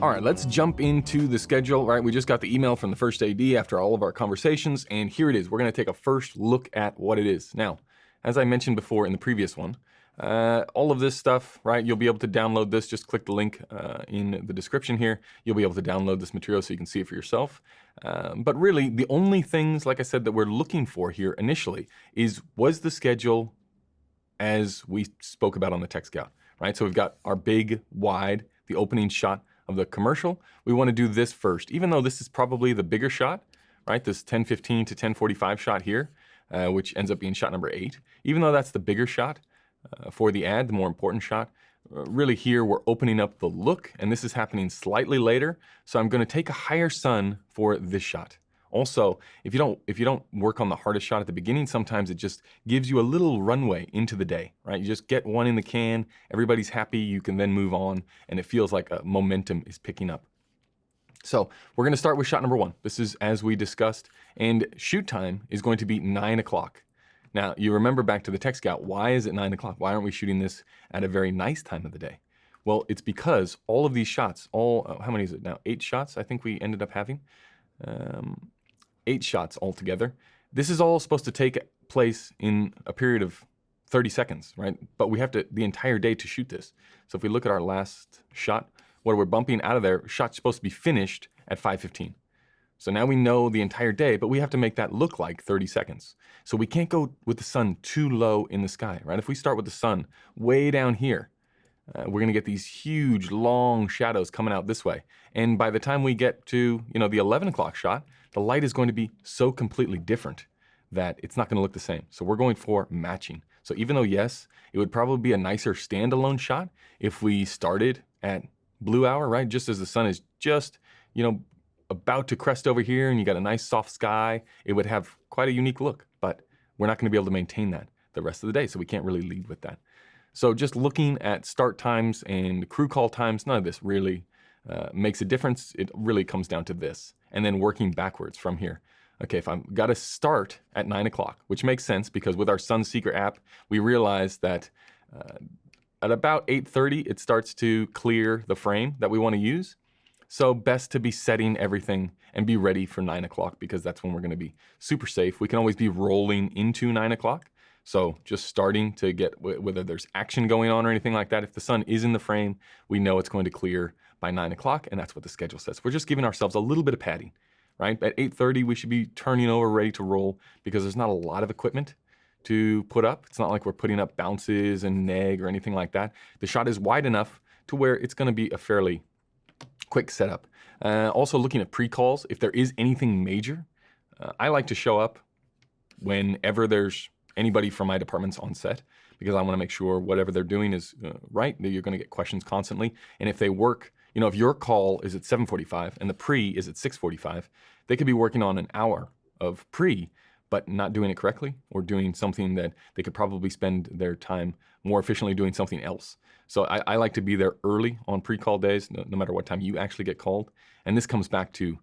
All right, let's jump into the schedule. Right, we just got the email from the first AD after all of our conversations, and here it is. We're going to take a first look at what it is. Now, as I mentioned before in the previous one, all of this stuff, right, you'll be able to download this. Just click the link in the description here. You'll be able to download this material so you can see it for yourself. But really, the only things, like I said, that we're looking for here initially was the schedule as we spoke about on the Tech Scout, right? So we've got our big, wide, the opening shot of the commercial. We want to do this first, even though this is probably the bigger shot, right? This 10:15 to 10:45 shot here, which ends up being shot number 8. Even though that's the bigger shot for the ad, the more important shot, really here we're opening up the look, and this is happening slightly later. So I'm going to take a higher sun for this shot. Also, if you don't work on the hardest shot at the beginning, sometimes it just gives you a little runway into the day, right? You just get one in the can, everybody's happy, you can then move on, and it feels like a momentum is picking up. So we're going to start with shot number 1. This is as we discussed, and shoot time is going to be 9 o'clock. Now, you remember back to the Tech Scout, why is it 9 o'clock? Why aren't we shooting this at a very nice time of the day? Well, it's because all of these shots, how many is it now? 8 shots I think we ended up having. 8 shots altogether. This is all supposed to take place in a period of 30 seconds, right? But we have the entire day to shoot this. So if we look at our last shot, what we're bumping out of there, shot's supposed to be finished at 5:15. So now we know the entire day, but we have to make that look like 30 seconds. So we can't go with the sun too low in the sky, right? If we start with the sun way down here, we're going to get these huge, long shadows coming out this way. And by the time we get to, the 11 o'clock shot, the light is going to be so completely different that it's not going to look the same. So we're going for matching. So even though, yes, it would probably be a nicer standalone shot if we started at blue hour, right? Just as the sun is just, about to crest over here and you got a nice soft sky, it would have quite a unique look. But we're not going to be able to maintain that the rest of the day, so we can't really lead with that. So just looking at start times and crew call times, none of this really makes a difference. It really comes down to this. And then working backwards from here. Okay, if I've got to start at 9 o'clock, which makes sense because with our Sunseeker app, we realize that at about 8:30, it starts to clear the frame that we want to use. So best to be setting everything and be ready for 9 o'clock because that's when we're going to be super safe. We can always be rolling into 9 o'clock. So just starting to get, whether there's action going on or anything like that, if the sun is in the frame, we know it's going to clear by 9 o'clock, and that's what the schedule says. We're just giving ourselves a little bit of padding, right? At 8:30, we should be turning over, ready to roll, because there's not a lot of equipment to put up. It's not like we're putting up bounces and neg or anything like that. The shot is wide enough to where it's going to be a fairly quick setup. Also looking at pre-calls, if there is anything major, I like to show up whenever there's anybody from my department's on set, because I want to make sure whatever they're doing is right, that you're going to get questions constantly. And if they work, if your call is at 7:45 and the pre is at 6:45, they could be working on an hour of pre, but not doing it correctly, or doing something that they could probably spend their time more efficiently doing something else. So I like to be there early on pre-call days, no matter what time you actually get called. And this comes back to,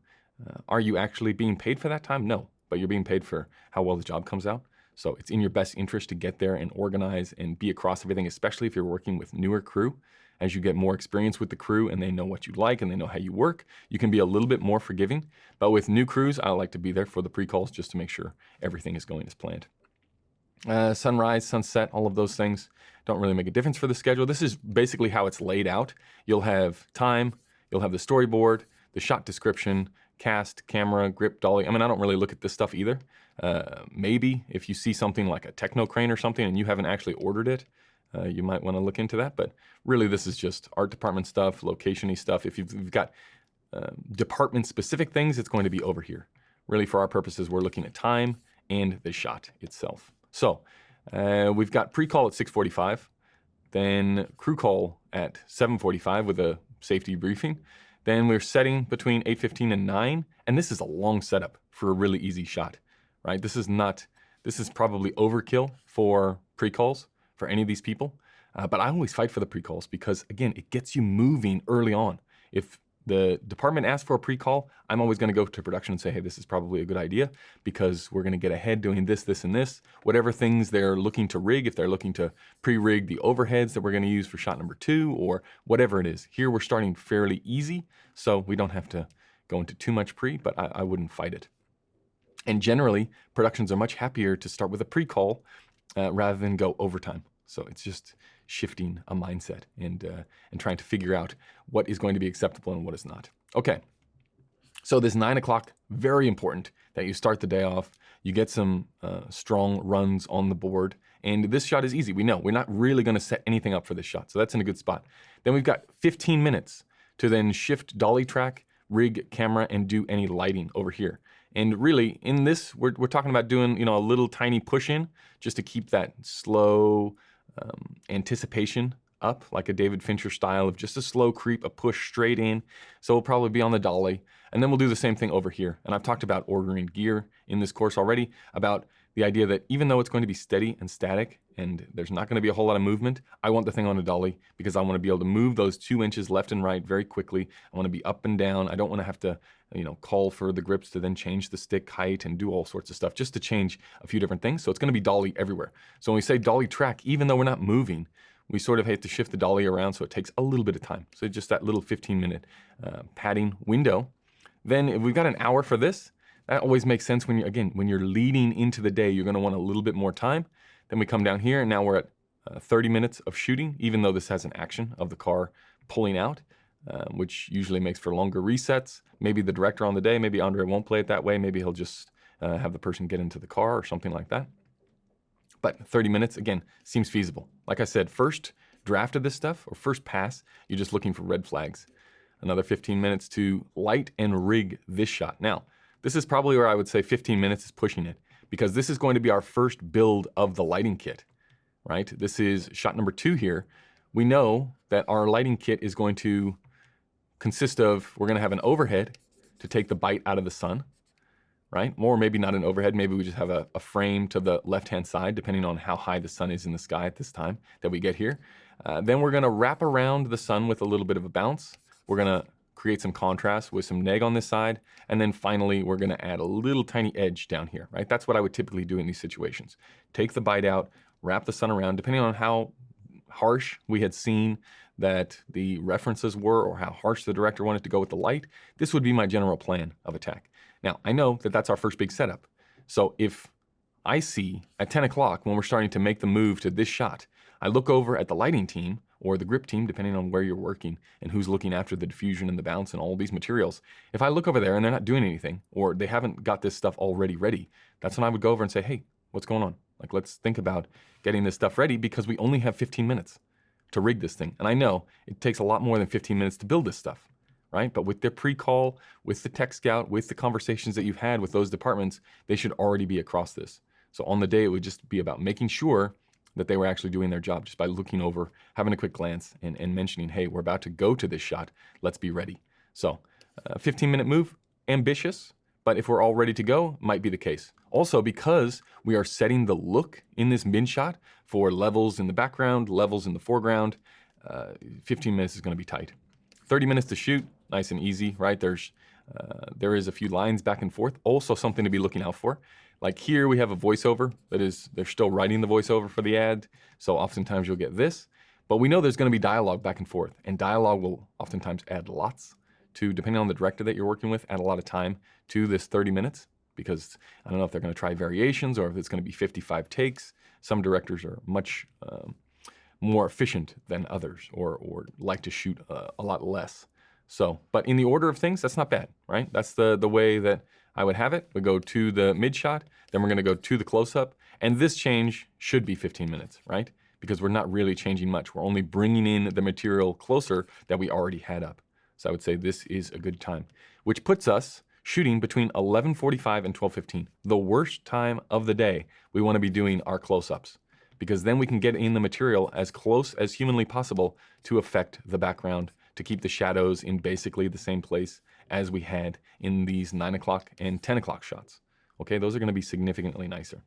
are you actually being paid for that time? No, but you're being paid for how well the job comes out. So it's in your best interest to get there and organize and be across everything, especially if you're working with newer crew. As you get more experience with the crew and they know what you like and they know how you work, you can be a little bit more forgiving. But with new crews, I like to be there for the pre-calls just to make sure everything is going as planned. Sunrise, sunset, all of those things don't really make a difference for the schedule. This is basically how it's laid out. You'll have time, you'll have the storyboard, the shot description, cast, camera, grip, dolly. I don't really look at this stuff either. Maybe if you see something like a Techno Crane or something and you haven't actually ordered it, you might want to look into that. But really, this is just art department stuff, location-y stuff. If you've got department-specific things, it's going to be over here. Really, for our purposes, we're looking at time and the shot itself. So we've got pre-call at 6:45, then crew call at 7:45 with a safety briefing. Then we're setting between 8:15 and 9, and this is a long setup for a really easy shot, right? This is probably overkill for pre-calls for any of these people, but I always fight for the pre-calls because, again, it gets you moving early on. If the department asks for a pre-call, I'm always going to go to production and say, hey, this is probably a good idea because we're going to get ahead doing this, this, and this. Whatever things they're looking to rig, if they're looking to pre-rig the overheads that we're going to use for shot number 2 or whatever it is. Here we're starting fairly easy, so we don't have to go into too much pre, but I wouldn't fight it. And generally, productions are much happier to start with a pre-call rather than go overtime. So it's just shifting a mindset and trying to figure out what is going to be acceptable and what is not. Okay, so this 9 o'clock, very important that you start the day off. You get some strong runs on the board. And this shot is easy. We know we're not really going to set anything up for this shot. So that's in a good spot. Then we've got 15 minutes to then shift dolly track, rig camera, and do any lighting over here. And really, in this, we're talking about doing, a little tiny push in just to keep that slow anticipation up, like a David Fincher style of just a slow creep, a push straight in. So we'll probably be on the dolly. And then we'll do the same thing over here. And I've talked about ordering gear in this course already, about the idea that even though it's going to be steady and static and there's not going to be a whole lot of movement, I want the thing on a dolly because I want to be able to move those 2 inches left and right very quickly. I want to be up and down. I don't want to have to, call for the grips to then change the stick height and do all sorts of stuff just to change a few different things. So it's going to be dolly everywhere. So when we say dolly track, even though we're not moving, we sort of have to shift the dolly around, so it takes a little bit of time. So just that little 15-minute padding window. Then if we've got an hour for this, that always makes sense when you're leading into the day, you're going to want a little bit more time. Then we come down here, and now we're at 30 minutes of shooting, even though this has an action of the car pulling out, which usually makes for longer resets. Maybe the director on the day, maybe Andre won't play it that way. Maybe he'll just have the person get into the car or something like that. But 30 minutes, again, seems feasible. Like I said, first draft of this stuff, or first pass, you're just looking for red flags. Another 15 minutes to light and rig this shot. Now, this is probably where I would say 15 minutes is pushing it, because this is going to be our first build of the lighting kit, right? This is shot number 2 here. We know that our lighting kit is going to consist of, we're going to have an overhead to take the bite out of the sun, right? Or maybe not an overhead, maybe we just have a frame to the left-hand side, depending on how high the sun is in the sky at this time that we get here. Then we're gonna wrap around the sun with a little bit of a bounce. We're gonna create some contrast with some neg on this side. And then finally, we're gonna add a little tiny edge down here, right? That's what I would typically do in these situations. Take the bite out, wrap the sun around, depending on how harsh we had seen that the references were or how harsh the director wanted to go with the light. This would be my general plan of attack. Now, I know that that's our first big setup. So if I see at 10 o'clock when we're starting to make the move to this shot, I look over at the lighting team or the grip team, depending on where you're working and who's looking after the diffusion and the bounce and all these materials. If I look over there and they're not doing anything or they haven't got this stuff already ready, that's when I would go over and say, hey, what's going on? Like, let's think about getting this stuff ready because we only have 15 minutes to rig this thing. And I know it takes a lot more than 15 minutes to build this stuff, right? But with the pre-call, with the tech scout, with the conversations that you've had with those departments, they should already be across this. So on the day, it would just be about making sure that they were actually doing their job just by looking over, having a quick glance and mentioning, hey, we're about to go to this shot. Let's be ready. So 15-minute move, ambitious, but if we're all ready to go, might be the case. Also, because we are setting the look in this mid shot for levels in the background, levels in the foreground, 15 minutes is going to be tight. 30 minutes to shoot, nice and easy, right? There is a few lines back and forth. Also something to be looking out for. Like here we have a voiceover that is, they're still writing the voiceover for the ad. So oftentimes you'll get this, but we know there's going to be dialogue back and forth, and dialogue will oftentimes add lots to, depending on the director that you're working with, add a lot of time to this 30 minutes. Because I don't know if they're going to try variations or if it's going to be 55 takes. Some directors are much more efficient than others or like to shoot a lot less. So, but in the order of things, that's not bad, right? That's the way that I would have it. We go to the mid shot, then we're going to go to the close-up. And this change should be 15 minutes, right? Because we're not really changing much. We're only bringing in the material closer that we already had up. So I would say this is a good time, which puts us shooting between 11:45 and 12:15, the worst time of the day. We want to be doing our close-ups because then we can get in the material as close as humanly possible to affect the background, to keep the shadows in basically the same place as we had in these 9 o'clock and 10 o'clock shots. Okay, those are going to be significantly nicer.